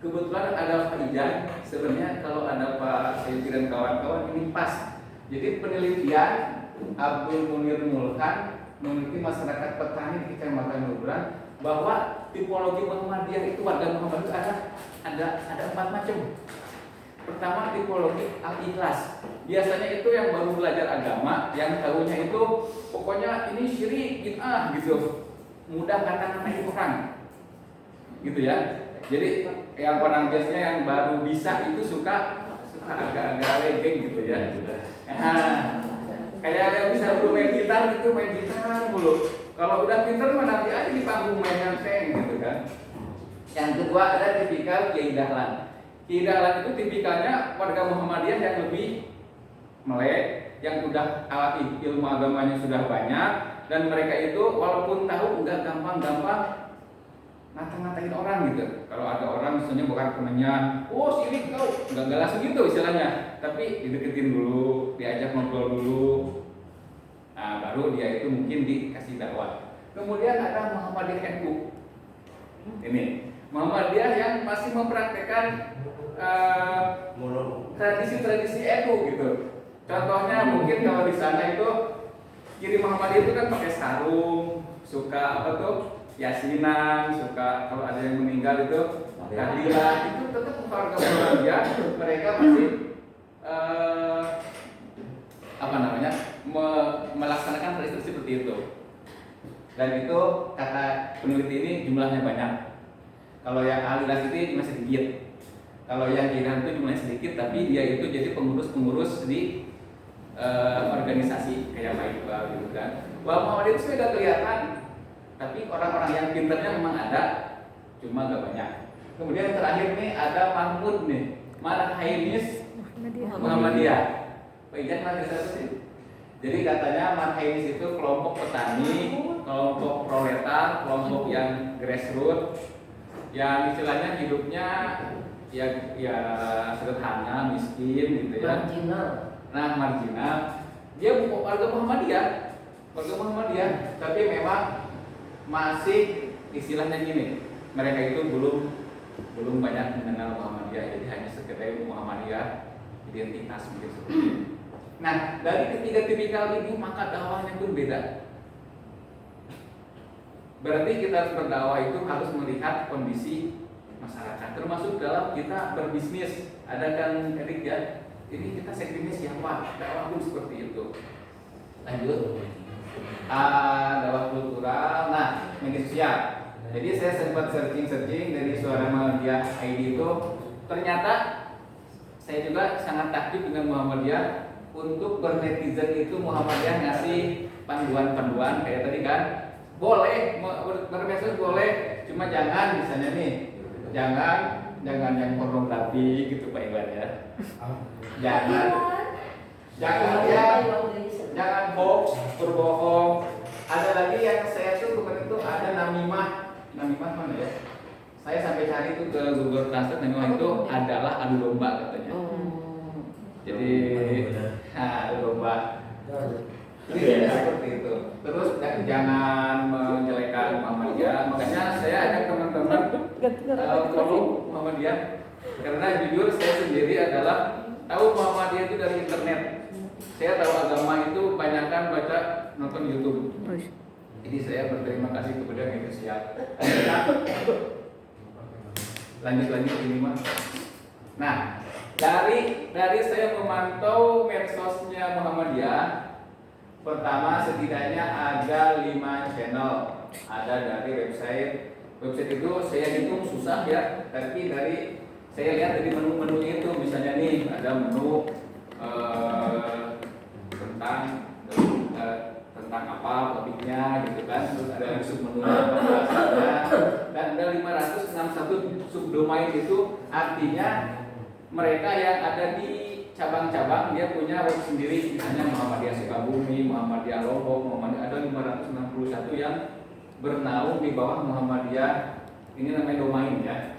kebetulan ada Pak Ijan, sebenarnya kalau ada Pak Sayuti dan kawan-kawan ini pas. Jadi penelitian Abdul Munir Mulkan meneliti masyarakat petani di Kecamatan Nubran bahwa tipologi Muhammadiyah itu warga Muhammadiyah ada 4 macam. Pertama, tipologi al-ikhlas. Biasanya itu yang baru belajar agama, yang tahunya itu pokoknya ini syirik, bid'ah gitu. Mudah kata-katain orang. Gitu ya. Jadi yang orang biasanya yang baru bisa itu suka agak-agak legeng gitu ya. Nah, kayak yang bisa main gitar gitu, main gitar mulu. Kalau udah pinter mah nanti aja di panggung main nyanteng gitu kan. Yang kedua ada tipikal Kiai Dahlan. Kiai Dahlan itu tipikalnya warga Muhammadiyah yang lebih melek, yang udah alat ilmu agamanya sudah banyak, dan mereka itu walaupun tahu nggak gampang-gampang ngata-ngatain orang gitu. Kalau ada orang misalnya bukan temennya, oh sini kau, nggak langsung gitu istilahnya, tapi dideketin dulu, diajak ngobrol dulu. Nah, baru dia itu mungkin dikasih dakwah. Kemudian ada Muhammadiyah NU. Ini Muhammadiyah yang masih mempraktekkan tradisi-tradisi NU gitu. Contohnya mungkin kalau di sana itu kiri Muhammadiyah itu kan pakai sarung, suka apa tuh? Yasinan, suka kalau ada yang meninggal itu tahlilan, itu tetap keluarga Muhammadiyah mereka masih melaksanakan tradisi seperti itu. Dan itu kata peneliti ini jumlahnya banyak. Kalau yang ahli ini masih sedikit. Kalau yang Kiai itu jumlahnya sedikit, tapi dia itu jadi pengurus-pengurus di organisasi kayak Pak Iqbal gitu kan. Wah, Muhammadiyah itu sudah kelihatan, tapi orang-orang yang pinternya memang ada, cuma gak banyak. Kemudian terakhir nih ada Mahmud nih, Marhainis Muhammadiyah. Pak Ijan mana sih? Jadi katanya Marhainis itu kelompok petani, kelompok proletar, kelompok yang grassroots, yang istilahnya hidupnya ya sederhana, miskin gitu ya. Marginal. Nah, marginal. Dia bukan warga Muhammadiyah, tapi memang masih istilahnya gini, mereka itu belum banyak mengenal Muhammadiyah, jadi hanya sekedar Muhammadiyah identitas mungkin seperti itu. Nah, dari ketiga tipikal ini maka dakwahnya pun beda. Berarti kita harus berdakwah itu harus melihat kondisi masyarakat, termasuk dalam kita berbisnis. Ada kan Erik ya, ini kita segmennya siapa? Dakwah pun seperti itu. Lanjut. Dakwah kultural, nah media sosial. Jadi saya sempat searching dari Suara Muhammadiyah ID itu, ternyata saya juga sangat takjub dengan Muhammadiyah. Untuk bernetizen itu Muhammadiyah ngasih panduan-panduan kayak tadi kan, boleh bermedsos boleh, cuma jangan misalnya nih, jangan yang pornografi gitu Pak Iwan ya, jangan hoax, berbohong. Ada lagi yang saya tuh kemarin itu ada namimah mana ya? Saya sampai cari itu ke Google Translate, namimah itu adalah adu domba katanya. Jadi adu domba. Jadi seperti itu. Terus jangan menjelekan Muhammadiyah. Makanya saya ajak teman-teman follow Muhammadiyah. Karena jujur saya sendiri adalah tahu Muhammadiyah itu dari internet. Saya tahu agama itu banyakkan baca nonton YouTube. Jadi saya berterima kasih kepada media sosial. Lanjut ini mah. Nah, dari saya memantau medsosnya Muhammadiyah, pertama setidaknya ada 5 channel. Ada dari website itu saya hitung susah ya, tapi saya lihat dari menu-menunya itu, misalnya nih ada menu tentang apa topiknya gitu kan, terus ada submenunya apa, dan ada 561 subdomain. Itu artinya mereka yang ada di cabang-cabang dia punya web sendiri, misalnya Muhammadiyah Sukabumi, Muhammadiyah Lombok, Muhammadiyah, ada 561 yang bernaung di bawah Muhammadiyah, ini namanya domain ya.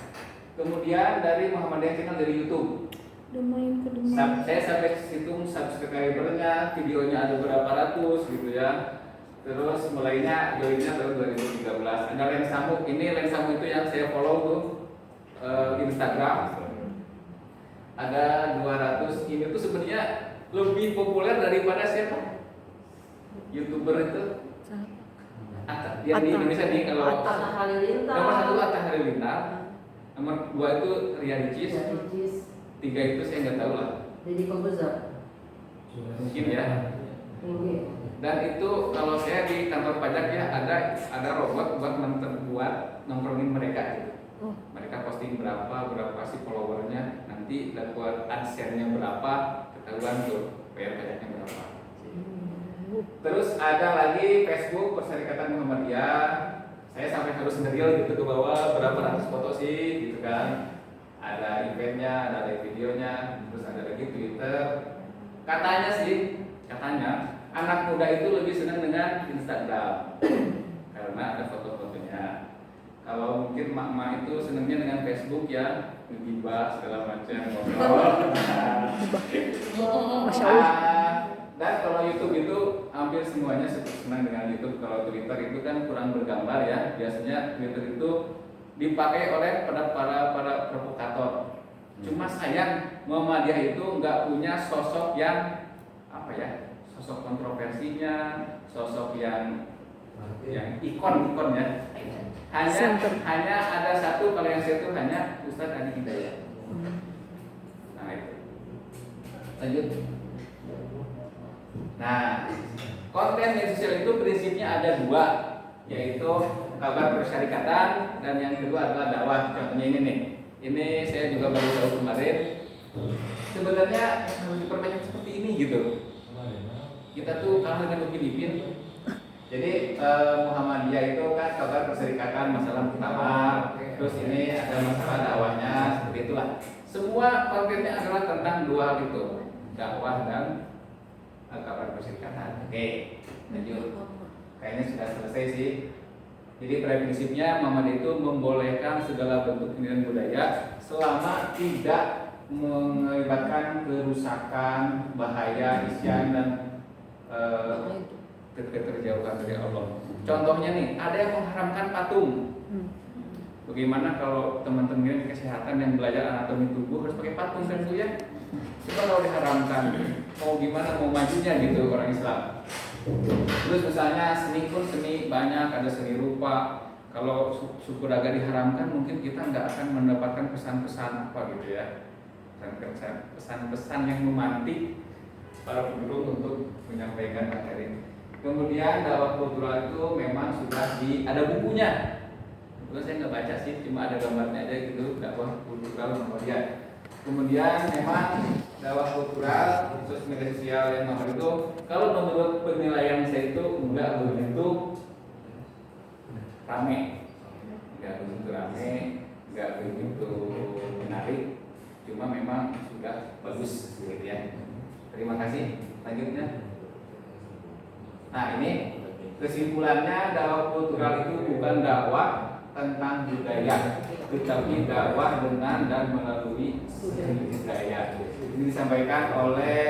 Kemudian dari Muhammadiyah channel dari YouTube, domain ke domain. Saya sampai hitung subscribernya, videonya ada berapa ratus gitu ya. Terus mulainya joinnya tahun 2013. Ada Lensamu, ini Lensamu itu yang saya follow tuh 5 Instagram ada 200. Ini tuh sebenarnya lebih populer daripada siapa? YouTuber itu yang di Indonesia nih. Kalau Atta Halilintar. nomor 1 Atta Halilintar, nomor 2 itu Ria Ricis, 3 itu saya nggak tahu lah, Deddy Corbuzier. mungkin ya. Mungkin. Dan itu kalau saya di kantor pajak ya ada robot buat nongkrongin mereka gitu. Mereka posting berapa sih followernya, nanti dapat adsense-nya berapa, ketahuan tuh bayar pajaknya berapa. Terus ada lagi Facebook Perserikatan Muhammadiyah. Saya sampai harus ngeril gitu ke bawah berapa ratus foto sih gitu kan. Ada eventnya, ada live videonya, terus ada lagi Twitter. Katanya anak muda itu lebih senang dengan Instagram karena ada foto-fotonya. Kalau mungkin mak-mak itu senangnya dengan Facebook ya, ngegibah segala macam, ngobrol. Masya Allah. Dan kalau YouTube itu hampir semuanya senang dengan YouTube. Kalau Twitter itu kan kurang bergambar ya. Biasanya Twitter itu dipakai oleh para provokator. Cuma sayang Muhammadiyah itu nggak punya sosok yang apa ya? Sosok kontroversinya, sosok yang ikon ya. Hanya ada satu, kalau yang satu hanya Ustadz Adi Hidayat. Nah itu. Lanjut. Nah, konten media sosial itu prinsipnya ada 2, yaitu kabar persyarikatan dan yang kedua adalah dakwah. Contohnya ini nih. Ini saya juga baru tahu kemarin. Sebenarnya harus diperbanyak seperti ini gitu. Kita tuh kalah dengan Filipina. Jadi Muhammadiyah itu kan kabar perserikatan, masalah muktamar, terus ini ada masalah dakwahnya, seperti itulah. Semua kontennya adalah tentang 2 hal itu, dakwah dan kabar perserikatan. Oke, lanjut. Kayaknya sudah selesai sih. Jadi pada prinsipnya Muhammadiyah itu membolehkan segala bentuk pendidikan budaya selama tidak mengakibatkan kerusakan, bahaya, isyan dan terjauhkan dari Allah. Contohnya nih, ada yang mengharamkan patung. Bagaimana kalau teman-teman kesehatan yang belajar anatomi tubuh harus pakai patung kan Bu ya? Coba kalau diharamkan, mau gimana mau majunya gitu orang Islam. Terus misalnya seni pun seni banyak, ada seni rupa. Kalau suku daga diharamkan, mungkin kita nggak akan mendapatkan pesan-pesan apa gitu ya, pesan-pesan yang memantik para penduduk untuk menyampaikan materi. Kemudian dakwah kultural itu memang sudah ada bukunya. Itu saya nggak baca sih, cuma ada gambarnya aja gitu, dakwah kultural Muhammadiyah. Kemudian memang dakwah kultural khusus media sosial yang nomor itu, kalau menurut penilaian saya itu enggak begitu rame, enggak begitu menarik, cuma memang sudah bagus gitu ya. Terima kasih. Lanjutnya. Nah ini kesimpulannya, dakwah kultural itu bukan dakwah tentang budaya, tetapi dakwah dengan dan melalui budaya. Ini disampaikan oleh